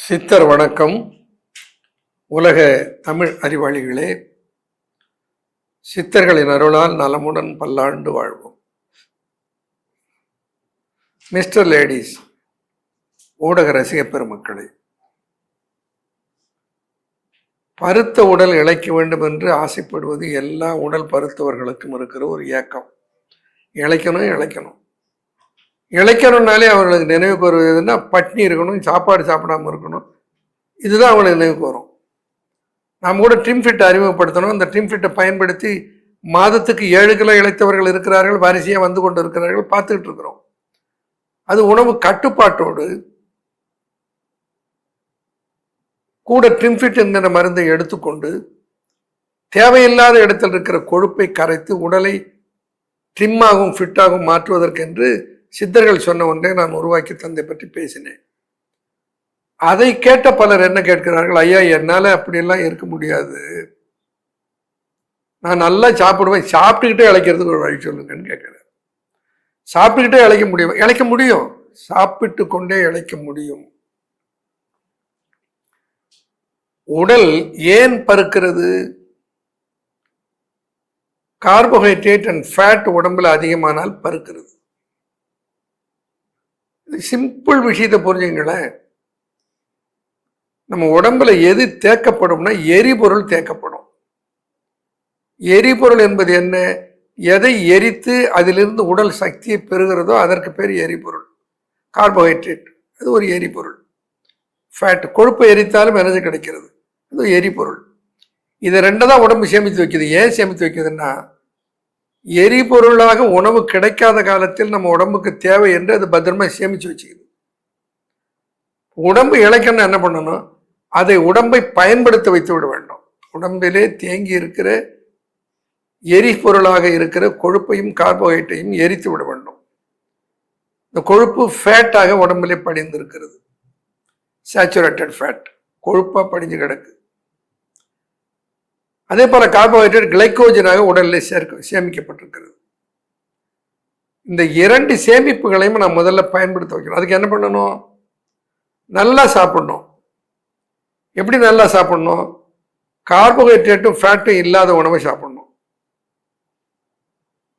சித்தர் வணக்கம். உலக தமிழ் அறிவாளிகளே, சித்தர்களின் அருளால் நலமுடன் பல்லாண்டு வாழ்வோம். மிஸ்டர் லேடிஸ், ஊடக ரசிக பெருமக்களே, பருத்த உடல் இழைக்க வேண்டும் என்று ஆசைப்படுவது எல்லா உடல் பருத்தவர்களுக்கும் இருக்கிற ஒரு ஏக்கம். இழைக்கணும். இழைக்கணும்னாலே அவர்களுக்கு நினைவுக்கு வருவதுன்னா பட்னி இருக்கணும், சாப்பாடு சாப்பிடாம இருக்கணும். இதுதான் அவங்களுக்கு நினைவுக்கு வரும். நாம் கூட ட்ரிம் ஃபிட் அறிமுகப்படுத்தணும். அந்த ட்ரிம் ஃபிட்டை பயன்படுத்தி மாதத்துக்கு 7 கிலோ இழைத்தவர்கள் இருக்கிறார்கள், வரிசையாக வந்து கொண்டு இருக்கிறார்கள், பார்த்துக்கிட்டு இருக்கிறோம். அது உணவு கட்டுப்பாட்டோடு கூட ட்ரிம் ஃபிட் என்கிற மருந்தை எடுத்துக்கொண்டு தேவையில்லாத இடத்தில் இருக்கிற கொழுப்பை கரைத்து உடலை ட்ரிம்மாகவும் ஃபிட்டாகவும் மாற்றுவதற்கென்று சித்தர்கள் சொன்ன ஒன்றை நான் உருவாக்கி தந்தை பற்றி பேசினேன். அதை கேட்ட பலர் என்ன கேட்கிறார்கள், ஐயா என்னால் அப்படியெல்லாம் இருக்க முடியாது, நான் நல்லா சாப்பிடுவேன், சாப்பிட்டுக்கிட்டே இழைக்கிறதுக்கு ஒரு வழி சொல்லுங்கன்னு கேட்குறேன். சாப்பிட்டுக்கிட்டே இழைக்க முடியும், சாப்பிட்டு கொண்டே இழைக்க முடியும். உடல் ஏன் பருக்கிறது? கார்போஹைட்ரேட் அண்ட் ஃபேட் உடம்புல அதிகமானால் பருக்கிறது. சிம்பிள் விஷயத்தை புரிஞ்சுங்களேன். நம்ம உடம்புல எது தேக்கப்படும்னா எரிபொருள் தேக்கப்படும். எரிபொருள் என்பது என்ன? எதை எரித்து அதிலிருந்து உடல் சக்தியை பெறுகிறதோ அதற்கு பேர் எரிபொருள். கார்போஹைட்ரேட் அது ஒரு எரிபொருள். ஃபேட் கொழுப்பை எரித்தாலும் எனர்ஜி கிடைக்கிறது, அது எரிபொருள். இதை ரெண்டு தான் உடம்பு சேமித்து வைக்குது. ஏன் சேமித்து வைக்குதுன்னா, எரிபொருளாக உணவு கிடைக்காத காலத்தில் நம்ம உடம்புக்கு தேவை என்று அது பத்திரமா சேமிச்சு வச்சுக்குது. உடம்பு இழைக்கணும்னு என்ன பண்ணணும்? அதை உடம்பை பயன்படுத்த வைத்து விட வேண்டும். உடம்பிலே தேங்கி இருக்கிற எரிபொருளாக இருக்கிற கொழுப்பையும் கார்போஹைட்ரேட்டையும் எரித்து விட வேண்டும். இந்த கொழுப்பு ஃபேட்டாக உடம்பிலே படிந்து இருக்கிறது. சேச்சுரேட்டட் ஃபேட் கொழுப்பா படிஞ்சு கிடக்கு. அதே போல கார்போஹைட்ரேட் கிளைக்கோஜனாக உடலில் சேமிக்கப்பட்டிருக்கிறது. இந்த 2 சேமிப்புகளையும் நான் முதல்ல பயன்படுத்த வைக்கணும். அதுக்கு என்ன பண்ணணும்? நல்லா சாப்பிடணும். எப்படி நல்லா சாப்பிடணும்? கார்போஹைட்ரேட்டும் ஃபேட்டும் இல்லாத உணவை சாப்பிடணும்.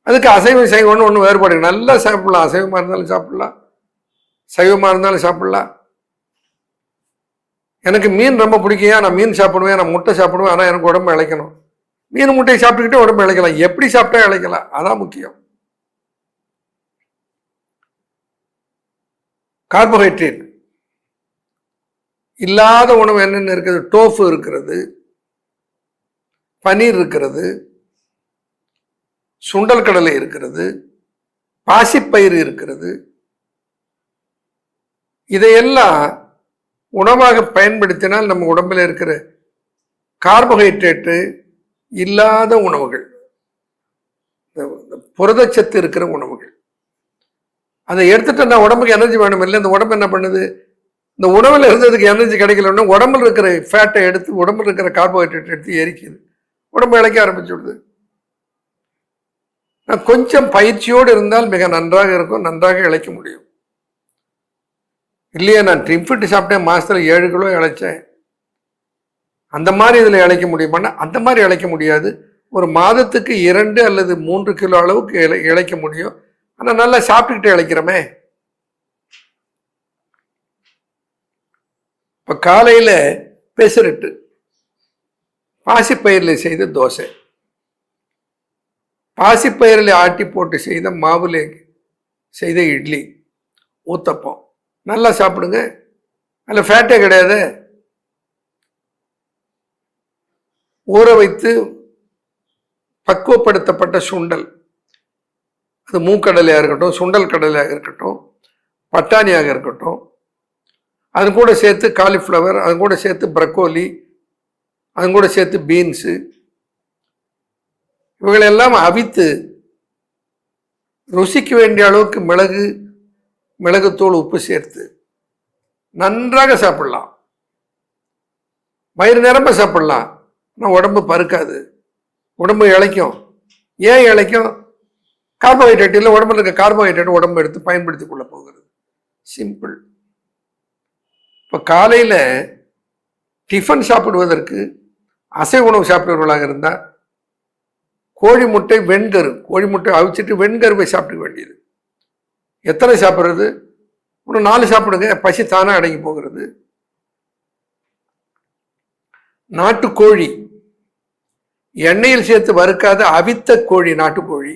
அதுக்கு அசைவம் சைவம்னு ஒன்று வேறுபாடு. நல்லா சாப்பிடலாம், அசைவமாக இருந்தாலும் சாப்பிடலாம், சைவமாக இருந்தாலும் சாப்பிடலாம். எனக்கு மீன் ரொம்ப பிடிக்கும், நான் மீன் சாப்பிடுவேன், நான் முட்டை சாப்பிடுவேன், ஆனால் எனக்கு உடம்பு இழைக்கணும். மீன் முட்டையை சாப்பிட்டுக்கிட்டே உடம்பு இழைக்கலாம். எப்படி சாப்பிட்டா இழைக்கலாம், அதான் முக்கியம். கார்போஹைட்ரேட் இல்லாத உணவு என்னென்ன இருக்குது? டோஃபு இருக்கிறது, பனீர் இருக்கிறது, சுண்டல் கடலை இருக்கிறது, பாசிப்பயிறு இருக்கிறது. இதையெல்லாம் உணவாக பயன்படுத்தினால் நம்ம உடம்பில் இருக்கிற கார்போஹைட்ரேட்டு இல்லாத உணவுகள், புரதச்சத்து இருக்கிற உணவுகள், அதை எடுத்துட்டு நான் உடம்புக்கு எனர்ஜி வேணும் இல்லை? இந்த உடம்பு என்ன பண்ணுது? இந்த உணவில் இருந்ததுக்கு எனர்ஜி கிடைக்கலன்னா உடம்புல இருக்கிற ஃபேட்டை எடுத்து உடம்புல இருக்கிற கார்போஹைட்ரேட் எடுத்து எரிக்குது, உடம்பு இழைக்க ஆரம்பிச்சு விடுது. நான் கொஞ்சம் பயிற்சியோடு இருந்தால் மிக நன்றாக இருக்கும், நன்றாக இழைக்க முடியும். இல்லையா, நான் ட்ரிம் ஃபிட் சாப்பிட்டேன், மாதத்தில் 7 கிலோ இழைச்சேன், அந்த மாதிரி இதில் இழைக்க முடியுமான்னா அந்த மாதிரி இழைக்க முடியாது. ஒரு மாதத்துக்கு 2 அல்லது 3 கிலோ அளவுக்கு இழைக்க முடியும். ஆனால் நல்லா சாப்பிட்டுக்கிட்டு இழைக்கிறோமே. இப்போ காலையில் பெசரட்டு, பாசிப்பயிரில் செய்த தோசை, பாசிப்பயிரில் ஆட்டி போட்டு செய்த மாவுல செய்த இட்லி, ஊத்தப்பம், நல்லா சாப்பிடுங்க. அதில் ஃபேட்டே கிடையாது. ஊற வைத்து பக்குவப்படுத்தப்பட்ட சுண்டல், அது மூக்கடலையாக இருக்கட்டும், சுண்டல் கடலையாக இருக்கட்டும், பட்டாணியாக இருக்கட்டும், அது கூட சேர்த்து காலிஃப்ளவர், அது கூட சேர்த்து ப்ரக்கோலி, அது கூட சேர்த்து பீன்ஸு, இவைகளெல்லாம் அவித்து ருசிக்கு வேண்டிய அளவுக்கு மிளகுத்தூள், உப்பு சேர்த்து நன்றாக சாப்பிடலாம். வயிறு நிரம்ப சாப்பிடலாம். ஆனால் உடம்பு பருக்காது, உடம்பு இழைக்கும். ஏன் இழைக்கும்? கார்போஹைட்ரேட் இல்லை, உடம்புல இருக்க கார்போஹைட்ரேட் உடம்பு எடுத்து பயன்படுத்தி கொள்ள போகிறது. சிம்பிள். இப்போ காலையில் டிஃபன் சாப்பிடுவதற்கு அசைவ உணவு சாப்பிடுவர்களாக இருந்தால் கோழி முட்டை வெண்கரு, கோழி முட்டை அவிச்சிட்டு வெண்கருவை சாப்பிட வேண்டியது. எத்தனை சாப்பிட்றது? ஒரு 4 சாப்பிடுங்க, பசி தானே அடங்கி போகிறது. நாட்டுக்கோழி, எண்ணெயில் சேர்த்து வறுக்காத அவித்த கோழி, நாட்டுக்கோழி,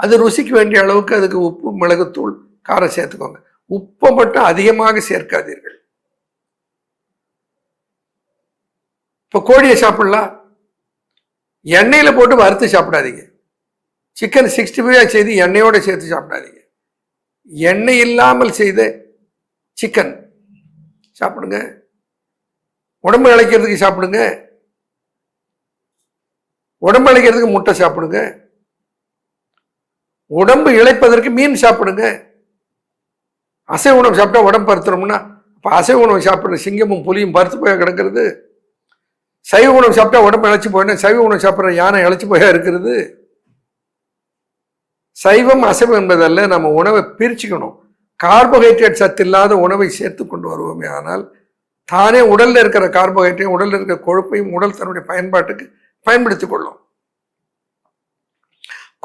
அது ருசிக்கு வேண்டிய அளவுக்கு அதுக்கு உப்பு, மிளகுத்தூள், காரம் சேர்த்துக்கோங்க. உப்பை மட்டும் அதிகமாக சேர்க்காதீர்கள். இப்போ கோழியை சாப்பிடலாம், எண்ணெயில் போட்டு வறுத்து சாப்பிடாதீங்க. சிக்கன் 65 செய்து எண்ணெயோடு சேர்த்து சாப்பிடாதீங்க. எண்ணெய் இல்லாமல் செய்த சிக்கன் சாப்பிடுங்க. உடம்பு இளைக்கிறதுக்கு சாப்பிடுங்க. உடம்பு இளைக்கிறதுக்கு முட்டை சாப்பிடுங்க. உடம்பு இளைப்பதற்கு மீன் சாப்பிடுங்க. அசைவ உணவு சாப்பிட்டா உடம்பு பருத்துறோம்னா, இப்போ அசைவ உணவு சாப்பிட்ற சிங்கமும் புலியும் பருத்து போய் கிடக்கிறது. சைவ உணவு சாப்பிட்டா உடம்பு இழைச்சி போயினா சைவ உணவு சாப்பிட்ற யானை இழைச்சி போயா இருக்கிறது. சைவம் அசைவம் என்பதல்ல, நம்ம உணவை பிரிச்சுக்கணும். கார்போஹைட்ரேட் சத்து இல்லாத உணவை சேர்த்து கொண்டு வருவோமே, ஆனால் தானே உடல்ல இருக்கிற கார்போஹைட்ரேட், உடல்ல இருக்கிற கொழுப்பையும் உடல் தன்னுடைய பயன்பாட்டுக்கு பயன்படுத்திக் கொள்ளும்.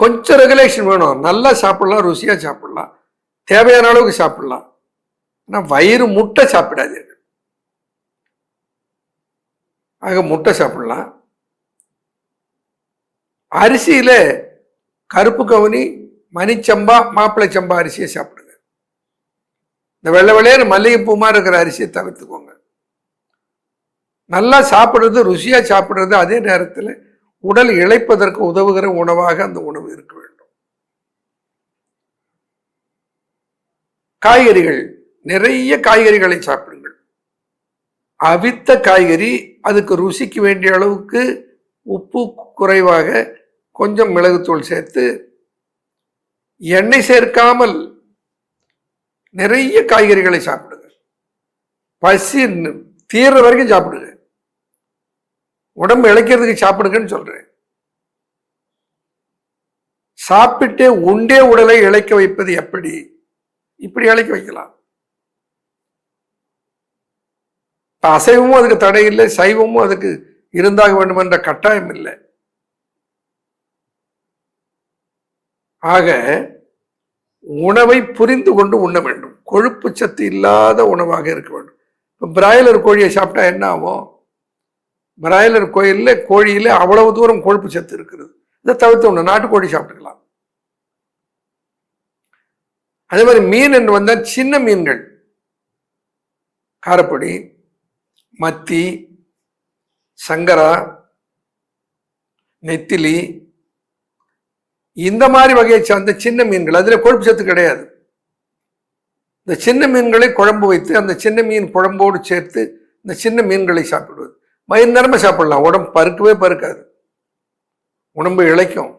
கொஞ்சம் ரெகுலேஷன் வேணும். நல்லா சாப்பிடலாம், ருசியா சாப்பிடலாம், தேவையான அளவுக்கு சாப்பிடலாம். ஆனால் வயிறு முட்டை சாப்பிடாதீர்கள். ஆக முட்டை சாப்பிடலாம். அரிசியில கருப்பு கவுனி, மணிச்சம்பா, மாப்பிள்ளை சம்பா அரிசியை சாப்பிடுங்க. இந்த வெள்ளை வெள்ளையர் மல்லிகைப்பூ மாதிரி இருக்கிற அரிசியை தவிர்த்துக்கோங்க. நல்லா சாப்பிடுறது, ருசியா சாப்பிடுறது, அதே நேரத்தில் உடல் இளைப்பதற்கு உதவுகிற உணவாக அந்த உணவு இருக்க வேண்டும். காய்கறிகள், நிறைய காய்கறிகளை சாப்பிடுங்கள். அவித்த காய்கறி, அதுக்கு ருசிக்கு வேண்டிய அளவுக்கு உப்பு குறைவாக கொஞ்சம் மிளகுத்தூள் சேர்த்து, எண்ணெய் சேர்க்காமல் நிறைய காய்கறிகளை சாப்பிடுங்க. பசி தீர்ற வரைக்கும் சாப்பிடுங்க. உடம்பு இளைக்கிறதுக்கு சாப்பிடுங்கன்னு சொல்றேன். சாப்பிட்டே உண்டே உடலை இளைக்க வைப்பது எப்படி? இப்படி இளைக்க வைக்கலாம். அசைவமும் அதுக்கு தடை இல்லை, சைவமும் அதுக்கு இருந்தாக வேண்டும் என்ற கட்டாயம் இல்லை. ஆக உணவை புரிந்து கொண்டு உண்ண வேண்டும். கொழுப்பு சத்து இல்லாத உணவாக இருக்க வேண்டும். இப்போ பிராய்லர் கோழியை சாப்பிட்டா என்ன ஆகும்? பிராய்லர் கோழியில அவ்வளவு தூரம் கொழுப்பு சத்து இருக்கிறது. இதை தவிர்த்து ஒன்று நாட்டுக்கோழி சாப்பிட்டுக்கலாம். அதே மாதிரி மீன் என்று வந்தால் சின்ன மீன்கள், காரப்பொடி, மத்தி, சங்கரா, நெத்திலி, இந்த மாதிரி வகையை சார்ந்த சின்ன மீன்கள், அதுல கொழுப்பு சத்து கிடையாது. இந்த சின்ன மீன்களை குழம்பு வைத்து அந்த சின்ன மீன் குழம்போடு சேர்த்து இந்த சின்ன மீன்களை சாப்பிடுவது வயிறு நிரம்ப சாப்பிடலாம். உடம்பு பருக்கவே பருக்காது, உடம்பு இளைக்கும்.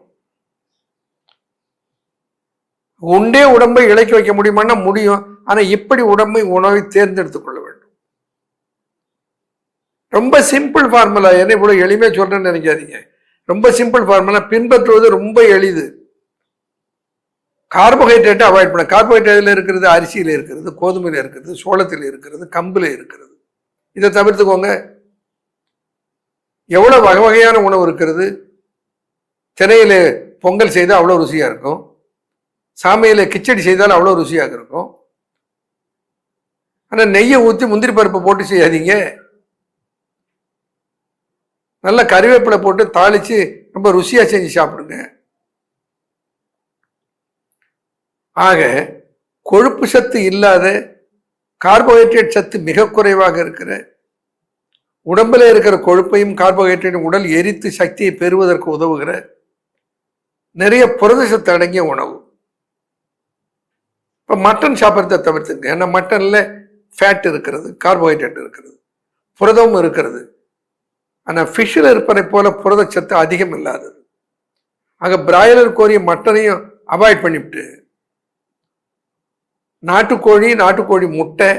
உண்டே உடம்பை இளைக்க வைக்க முடியுமான்னா முடியும். ஆனா இப்படி உணவை தேர்ந்தெடுத்துக் கொள்ள வேண்டும். ரொம்ப சிம்பிள் ஃபார்முலா. என்ன இவ்வளவு எளிமையா சொல்றேன்னு நினைக்காதீங்க. ரொம்ப சிம்பிள் ஃபார்முலா, பின்பற்றுவது ரொம்ப எளிது. கார்போஹைட்ரேட்டை அவாய்ட் பண்ண. கார்போஹைட்ரேட்ல இருக்கிறது அரிசியில் இருக்கிறது, கோதுமையில் இருக்கிறது, சோளத்தில் இருக்கிறது, கம்பில் இருக்கிறது. இதை தவிர்த்துக்கோங்க. எவ்வளவு வகை வகையான உணவு இருக்கிறது. திணையில பொங்கல் செய்தால் அவ்வளோ ருசியா இருக்கும். சாமையில கிச்சடி செய்தால் அவ்வளோ ருசியாக இருக்கும். ஆனால் நெய்யை ஊற்றி முந்திரி பருப்பு போட்டு செய்யாதீங்க. நல்ல கறிவேப்பிலை போட்டு தாளிச்சு ரொம்ப ருசியா செஞ்சு சாப்பிடுங்க. ஆக கொழுப்பு சத்து இல்லாத, கார்போஹைட்ரேட் சத்து மிக குறைவாக இருக்கிற, உடம்புல இருக்கிற கொழுப்பையும் கார்போஹைட்ரேட்டும் உடல் எரித்து சக்தியை பெறுவதற்கு உதவுகிற நிறைய புரத சத்து அடங்கிய உணவு. இப்போ மட்டன் சாப்பிட்றத தவிர்த்துங்க. ஏன்னா மட்டன்ல ஃபேட் இருக்கிறது, கார்போஹைட்ரேட் இருக்கிறது, புரதமும் இருக்கிறது. ஆனால் ஃபிஷ்ஷில் இருப்பதை போல புரதச்சத்து அதிகம் இல்லாதது. ஆக பிராய்லர் கோழி மட்டனையும் அவாய்ட் பண்ணிவிட்டு நாட்டுக்கோழி முட்டை,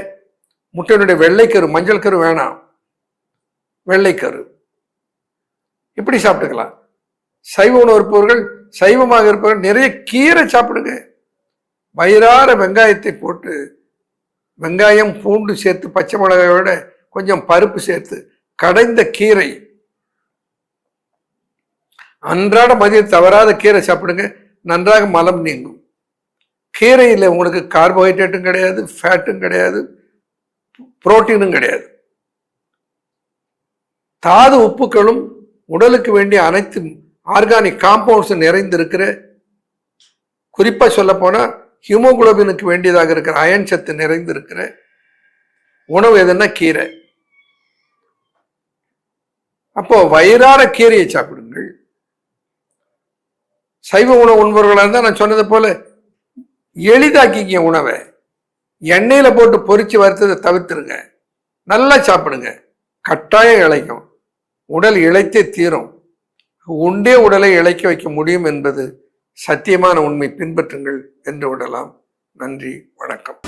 முட்டையினுடைய வெள்ளைக்கரு, மஞ்சள் கரு வேணாம், வெள்ளைக்கரு, இப்படி சாப்பிட்டுக்கலாம். சைவ உணவு இருப்பவர்கள், சைவமாக இருப்பவர்கள் நிறைய கீரை சாப்பிடுங்க. வயிறார வெங்காயத்தை போட்டு வெங்காயம் பூண்டு சேர்த்து பச்சை மிளகாயோட கொஞ்சம் பருப்பு சேர்த்து கடைந்த கீரை, அன்றாட மதியம் தவறாத கீரை சாப்பிடுங்க, நன்றாக மலம் நீங்கும். கீரையில் உங்களுக்கு கார்போஹைட்ரேட்டும் கிடையாது, ஃபேட்டும் கிடையாது, புரோட்டீனும் கிடையாது. தாது உப்புக்களும் உடலுக்கு வேண்டிய அனைத்து ஆர்கானிக் காம்பவுண்ட்ஸும் நிறைந்திருக்கிற, குறிப்பாக சொல்ல போனால் ஹியூமோகுளோபினுக்கு வேண்டியதாக இருக்கிற அயன் சத்து நிறைந்திருக்கிற உணவு எதுன்னா கீரை. அப்போ வயிறார கீரையை சாப்பிடுங்கள். சைவ உணவு உண்பவர்களாக இருந்தால் நான் சொன்னது போல எளிதாக்கிக்க உணவை. எண்ணெயில் போட்டு பொரிச்சு வறுத்ததை தவிர்த்துருங்க, நல்லா சாப்பிடுங்க. கட்டாயம் இளைக்கும், உடல் இளைத்தே தீரும். உண்டே உடலை இளைக்க வைக்க முடியும் என்பது சத்தியமான உண்மை. பின்பற்றுங்கள் என்று விடலாம். நன்றி, வணக்கம்.